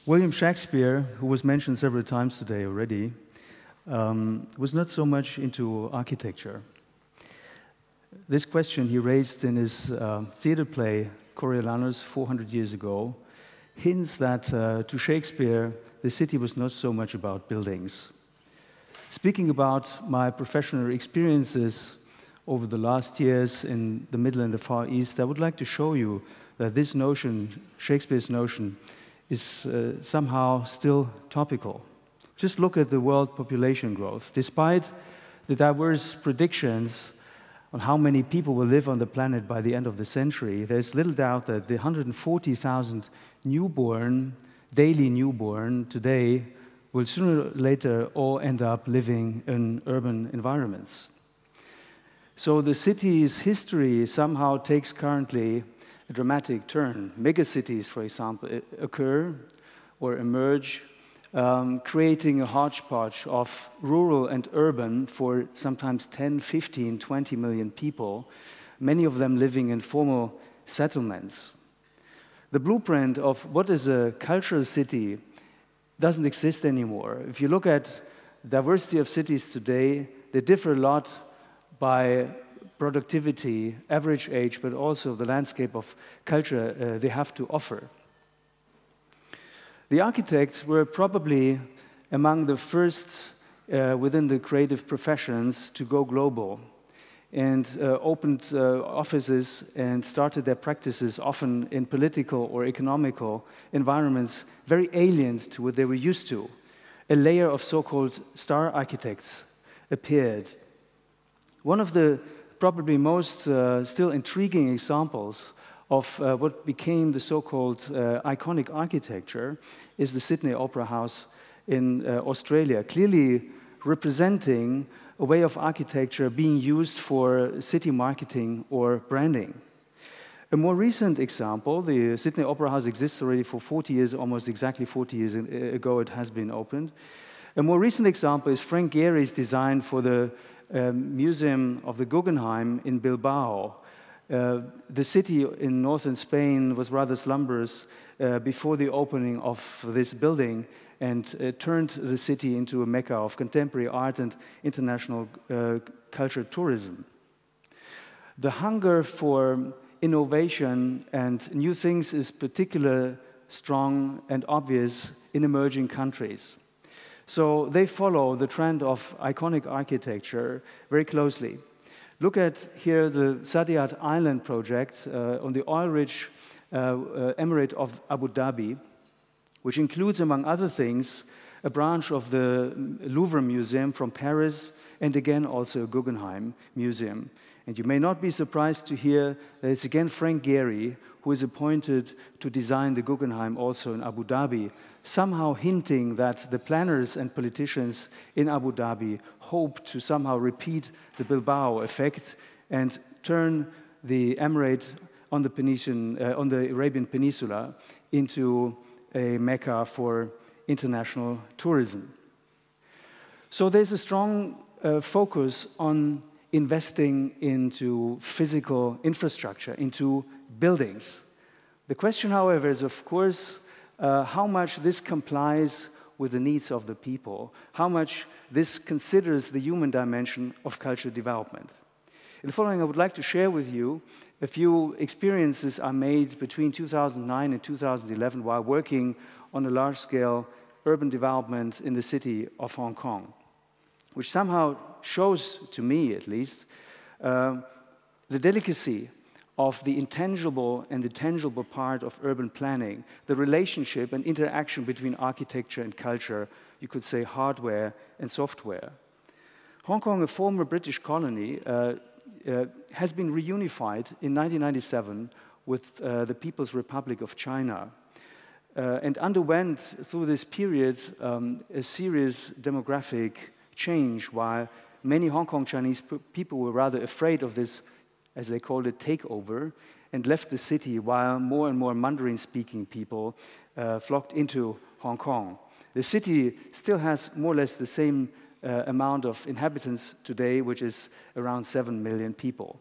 William Shakespeare, who was mentioned several times today already, was not so much into architecture. This question he raised in his theater play, Coriolanus, 400 years ago, hints that to Shakespeare, the city was not so much about buildings. Speaking about my professional experiences over the last years in the Middle and the Far East, I would like to show you that this notion, Shakespeare's notion, is somehow still topical. Just look at the world population growth. Despite the diverse predictions on how many people will live on the planet by the end of the century, there's little doubt that the 140,000 daily newborn today will sooner or later all end up living in urban environments. So the city's history somehow takes currently a dramatic turn. Megacities, for example, occur or emerge, creating a hodgepodge of rural and urban for sometimes 10, 15, 20 million people, many of them living in formal settlements. The blueprint of what is a cultural city doesn't exist anymore. If you look at diversity of cities today, they differ a lot by productivity, average age, but also the landscape of culture they have to offer. The architects were probably among the first within the creative professions to go global and opened offices and started their practices often in political or economical environments very alien to what they were used to. A layer of so-called star architects appeared. One of the probably most still intriguing examples of what became the so-called iconic architecture is the Sydney Opera House in Australia, clearly representing a way of architecture being used for city marketing or branding. A more recent example, the Sydney Opera House exists already for 40 years, almost exactly 40 years ago it has been opened. A more recent example is Frank Gehry's design for the Museum of the Guggenheim in Bilbao. The city in northern Spain was rather slumberous before the opening of this building and turned the city into a mecca of contemporary art and international culture tourism. The hunger for innovation and new things is particularly strong and obvious in emerging countries. So they follow the trend of iconic architecture very closely. Look at here the Saadiyat Island project on the oil-rich Emirate of Abu Dhabi, which includes, among other things, a branch of the Louvre Museum from Paris, and again also a Guggenheim Museum. And you may not be surprised to hear that it's again Frank Gehry who is appointed to design the Guggenheim also in Abu Dhabi, somehow hinting that the planners and politicians in Abu Dhabi hope to somehow repeat the Bilbao effect and turn the Emirate on the Arabian Peninsula into a mecca for international tourism. So there's a strong focus on investing into physical infrastructure, into buildings. The question, however, is, of course, how much this complies with the needs of the people, how much this considers the human dimension of cultural development. In the following, I would like to share with you a few experiences I made between 2009 and 2011 while working on a large-scale urban development in the city of Hong Kong, which somehow shows, to me at least, the delicacy of the intangible and the tangible part of urban planning, the relationship and interaction between architecture and culture, you could say hardware and software. Hong Kong, a former British colony, has been reunified in 1997 with the People's Republic of China and underwent through this period a serious demographic change, while many Hong Kong Chinese people were rather afraid of this, as they called it, takeover, and left the city while more and more Mandarin-speaking people flocked into Hong Kong. The city still has more or less the same amount of inhabitants today, which is around 7 million people.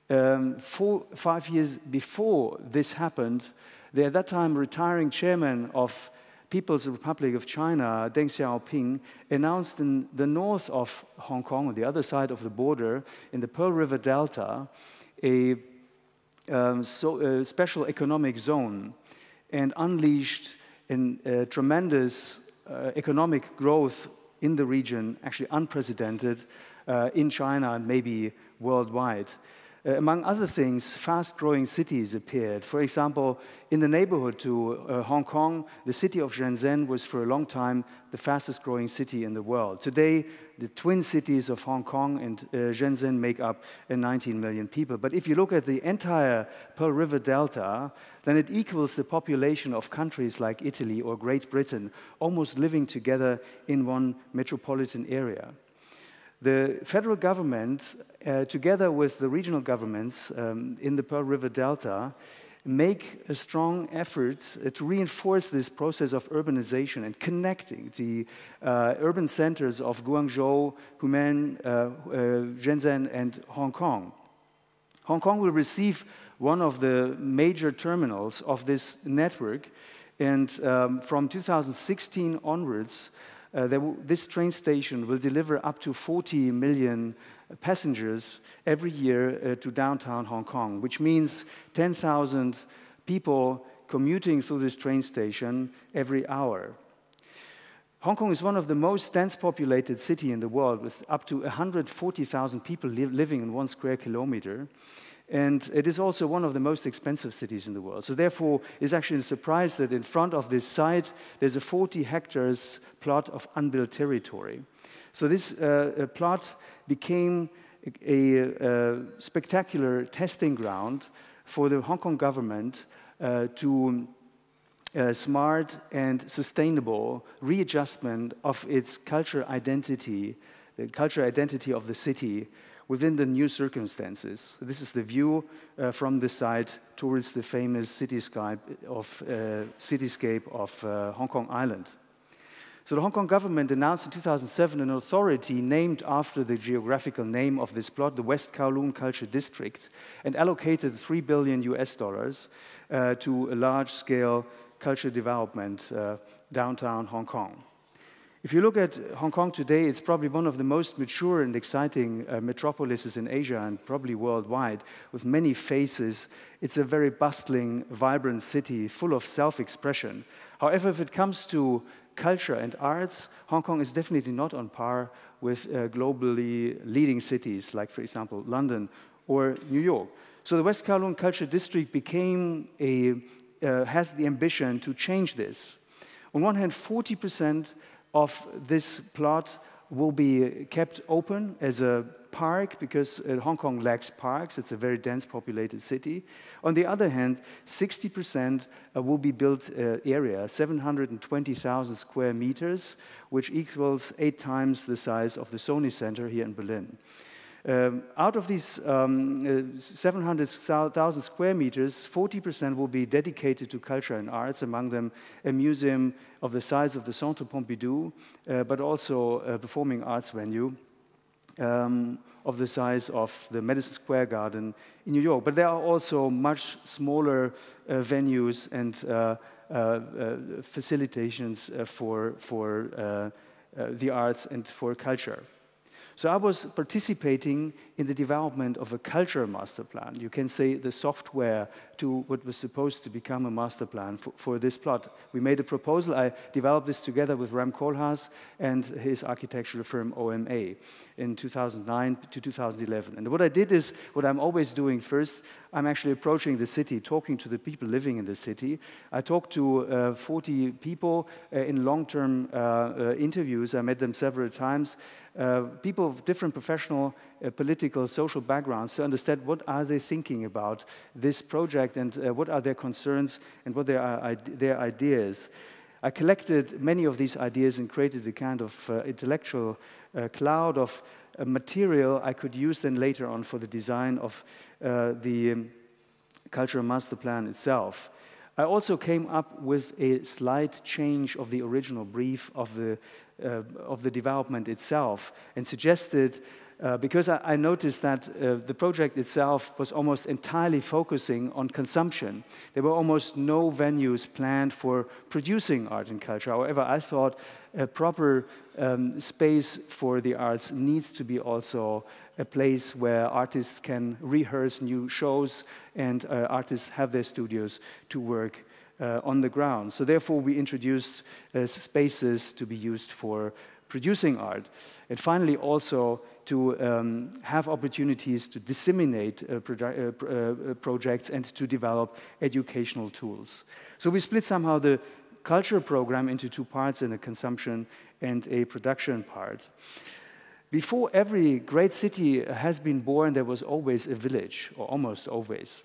5 years before this happened, the at that time retiring chairman of People's Republic of China, Deng Xiaoping, announced in the north of Hong Kong, on the other side of the border, in the Pearl River Delta, a special economic zone, and unleashed a tremendous economic growth in the region, actually unprecedented in China and maybe worldwide. Among other things, fast-growing cities appeared. For example, in the neighborhood to Hong Kong, the city of Shenzhen was for a long time the fastest-growing city in the world. Today, the twin cities of Hong Kong and Shenzhen make up 19 million people. But if you look at the entire Pearl River Delta, then it equals the population of countries like Italy or Great Britain, almost living together in one metropolitan area. The federal government, together with the regional governments in the Pearl River Delta, make a strong effort to reinforce this process of urbanization and connecting the urban centers of Guangzhou, Humen, Shenzhen, and Hong Kong. Hong Kong will receive one of the major terminals of this network, and from 2016 onwards, this train station will deliver up to 40 million passengers every year to downtown Hong Kong, which means 10,000 people commuting through this train station every hour. Hong Kong is one of the most dense populated cities in the world, with up to 140,000 people living in 1 square kilometer. And it is also one of the most expensive cities in the world. So therefore, it's actually a surprise that in front of this site, there's a 40 hectares plot of unbuilt territory. So this plot became a spectacular testing ground for the Hong Kong government to smart and sustainable readjustment of its cultural identity, the cultural identity of the city, within the new circumstances. This is the view from the site towards the famous cityscape of Hong Kong Island. So the Hong Kong government announced in 2007 an authority named after the geographical name of this plot, the West Kowloon Culture District, and allocated $3 billion to a large-scale culture development downtown Hong Kong. If you look at Hong Kong today, it's probably one of the most mature and exciting metropolises in Asia and probably worldwide, with many faces. It's a very bustling, vibrant city full of self-expression. However, if it comes to culture and arts, Hong Kong is definitely not on par with globally leading cities like, for example, London or New York. So the West Kowloon Culture District has the ambition to change this. On one hand, 40% of this plot will be kept open as a park, because Hong Kong lacks parks. It's a very dense populated city. On the other hand, 60% will be built area, 720,000 square meters, which equals 8 times the size of the Sony Center here in Berlin. Out of these 700,000 square meters, 40% will be dedicated to culture and arts, among them a museum of the size of the Centre Pompidou, but also a performing arts venue of the size of the Madison Square Garden in New York. But there are also much smaller venues and facilitations for the arts and for culture. So I was participating in the development of a culture master plan. You can say the software to what was supposed to become a master plan for this plot. We made a proposal. I developed this together with Ram Koolhaas and his architectural firm OMA in 2009 to 2011. And what I did is what I'm always doing first. I'm actually approaching the city, talking to the people living in the city. I talked to 40 people in long-term interviews. I met them several times. People of different professional, political, social backgrounds, to understand what are they thinking about this project and what are their concerns and what are their ideas. I collected many of these ideas and created a kind of intellectual cloud of material I could use then later on for the design of the cultural master plan itself. I also came up with a slight change of the original brief of the development itself, and suggested because I noticed that the project itself was almost entirely focusing on consumption. There were almost no venues planned for producing art and culture. However, I thought a proper space for the arts needs to be also a place where artists can rehearse new shows and artists have their studios to work on the ground. So therefore, we introduced spaces to be used for producing art. And finally, also to have opportunities to disseminate projects and to develop educational tools. So we split somehow the culture program into two parts, in a consumption and a production part. Before every great city has been born, there was always a village, or almost always.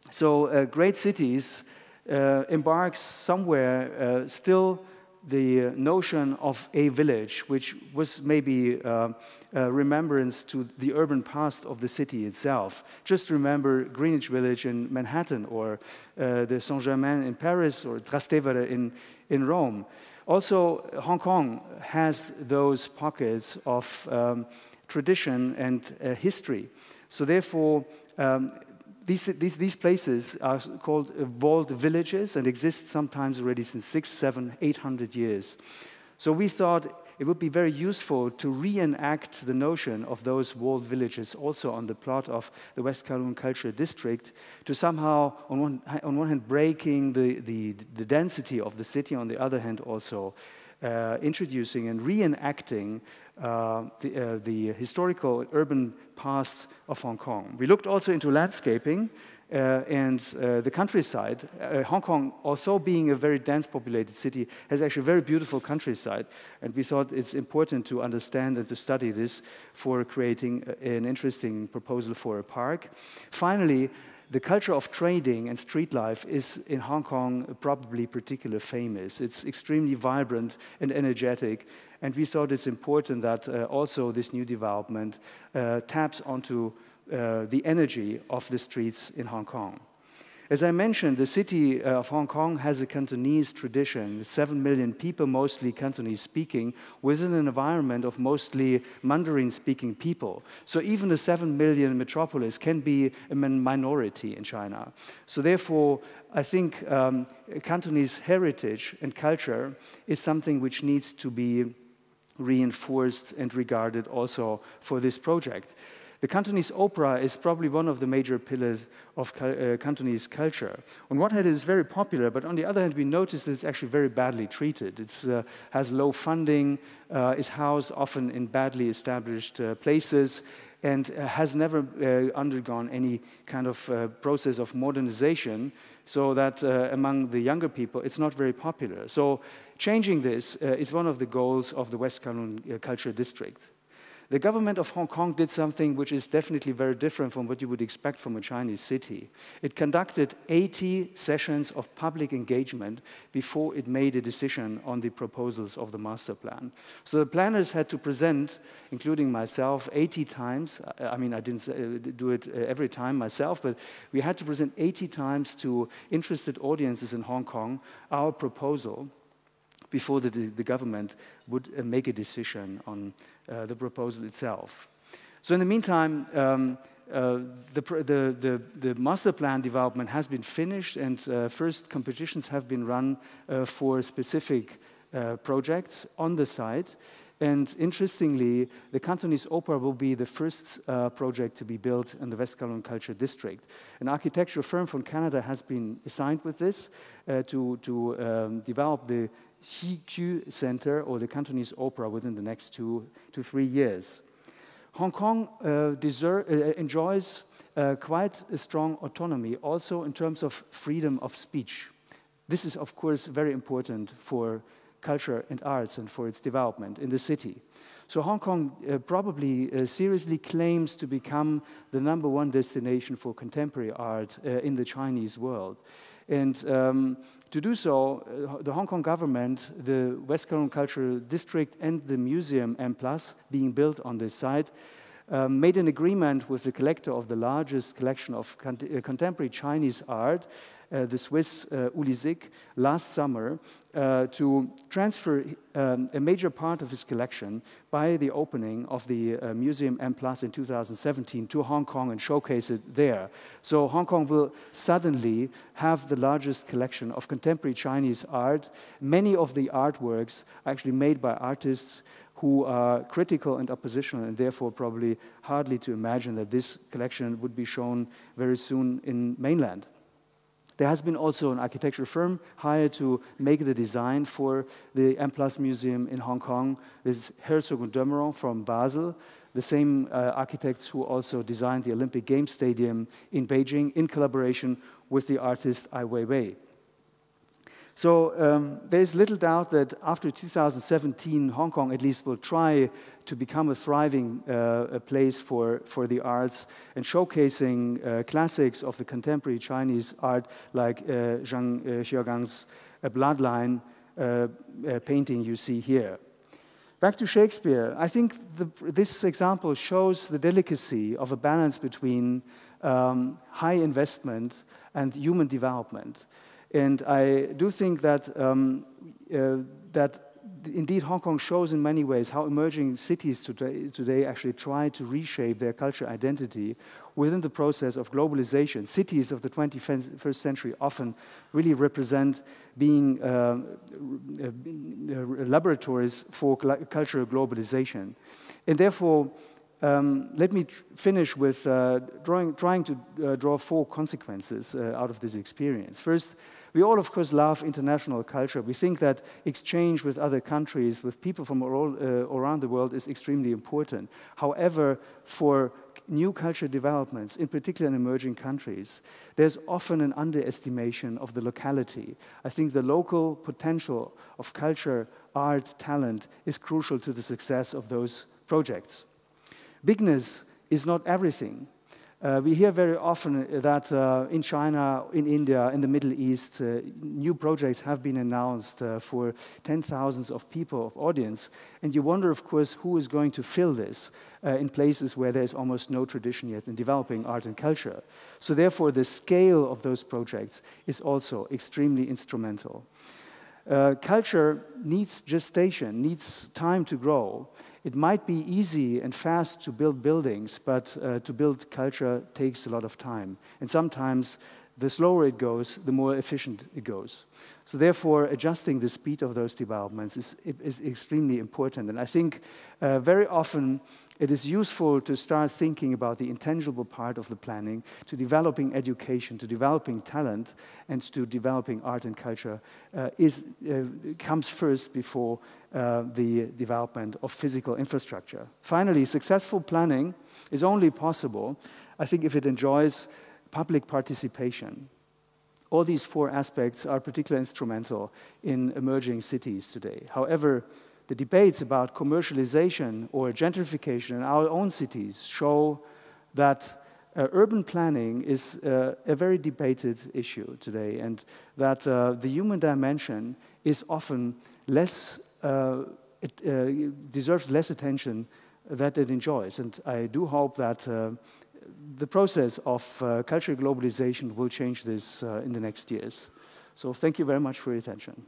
So great cities embark somewhere still the notion of a village, which was maybe a remembrance to the urban past of the city itself. Just remember Greenwich Village in Manhattan, or the Saint-Germain in Paris, or Trastevere in Rome. Also, Hong Kong has those pockets of tradition and history. So therefore, these places are called walled villages and exist sometimes already since 600, 700, 800 years. So we thought it would be very useful to reenact the notion of those walled villages also on the plot of the West Kowloon Cultural District, to somehow, on one hand, breaking the density of the city, on the other hand, also introducing and reenacting the historical urban past of Hong Kong. We looked also into landscaping and the countryside. Hong Kong, although being a very dense populated city, has actually a very beautiful countryside, and we thought it's important to understand and to study this for creating an interesting proposal for a park. Finally, the culture of trading and street life is in Hong Kong probably particularly famous. It's extremely vibrant and energetic, and we thought it's important that also this new development taps onto the energy of the streets in Hong Kong. As I mentioned, the city of Hong Kong has a Cantonese tradition, 7 million people, mostly Cantonese speaking, within an environment of mostly Mandarin speaking people. So even a 7 million metropolis can be a minority in China. So therefore, I think Cantonese heritage and culture is something which needs to be reinforced and regarded also for this project. The Cantonese opera is probably one of the major pillars of Cantonese culture. On one hand, it is very popular, but on the other hand, we notice that it's actually very badly treated. It has low funding, is housed often in badly established places, and has never undergone any kind of process of modernization, so that among the younger people, it's not very popular. So changing this is one of the goals of the West Kowloon Culture District. The government of Hong Kong did something which is definitely very different from what you would expect from a Chinese city. It conducted 80 sessions of public engagement before it made a decision on the proposals of the master plan. So the planners had to present, including myself, 80 times. I mean, I didn't do it every time myself, but we had to present 80 times to interested audiences in Hong Kong our proposal before the government would make a decision on the proposal itself. So in the meantime, the master plan development has been finished, and first competitions have been run for specific projects on the site. And interestingly, the Cantonese Opera will be the first project to be built in the West Kowloon Culture District. An architectural firm from Canada has been assigned with this to develop the Xi Center, or the Cantonese Opera, within the next 2 to 3 years. Hong Kong enjoys quite a strong autonomy, also in terms of freedom of speech. This is, of course, very important for culture and arts and for its development in the city. So Hong Kong probably seriously claims to become the #1 destination for contemporary art in the Chinese world. And to do so, the Hong Kong government, the West Kowloon Cultural District, and the museum M+, being built on this site, made an agreement with the collector of the largest collection of contemporary Chinese art, the Swiss Uli Sick, last summer to transfer a major part of his collection by the opening of the Museum M+ in 2017 to Hong Kong and showcase it there. So Hong Kong will suddenly have the largest collection of contemporary Chinese art. Many of the artworks are actually made by artists who are critical and oppositional, and therefore probably hardly to imagine that this collection would be shown very soon in mainland. There has been also an architecture firm hired to make the design for the M+ Museum in Hong Kong. This is Herzog und Dömeron from Basel, the same architects who also designed the Olympic Games Stadium in Beijing in collaboration with the artist Ai Weiwei. So there's little doubt that after 2017, Hong Kong at least will try to become a thriving place for the arts and showcasing classics of the contemporary Chinese art like Zhang Xiaogang's Bloodline painting you see here. Back to Shakespeare, I think this example shows the delicacy of a balance between high investment and human development. And I do think that, that indeed Hong Kong shows in many ways how emerging cities today actually try to reshape their cultural identity within the process of globalization. Cities of the 21st century often really represent being laboratories for cultural globalization. And therefore, let me finish with trying to draw 4 consequences out of this experience. First, we all, of course, love international culture. We think that exchange with other countries, with people from all around the world is extremely important. However, for new culture developments, in particular in emerging countries, there's often an underestimation of the locality. I think the local potential of culture, art, talent is crucial to the success of those projects. Bigness is not everything. We hear very often that in China, in India, in the Middle East, new projects have been announced for 10,000s of people, of audience, and you wonder, of course, who is going to fill this in places where there's almost no tradition yet in developing art and culture. So therefore, the scale of those projects is also extremely instrumental. Culture needs gestation, needs time to grow. It might be easy and fast to build buildings, but to build culture takes a lot of time. And sometimes the slower it goes, the more efficient it goes. So therefore, adjusting the speed of those developments is extremely important. And I think very often it is useful to start thinking about the intangible part of the planning, to developing education, to developing talent, and to developing art and culture comes first before the development of physical infrastructure. Finally, successful planning is only possible, I think, if it enjoys public participation. All these 4 aspects are particularly instrumental in emerging cities today. However, the debates about commercialization or gentrification in our own cities show that urban planning is a very debated issue today, and that the human dimension is often less, deserves less attention that it enjoys. And I do hope that the process of cultural globalization will change this in the next years. So thank you very much for your attention.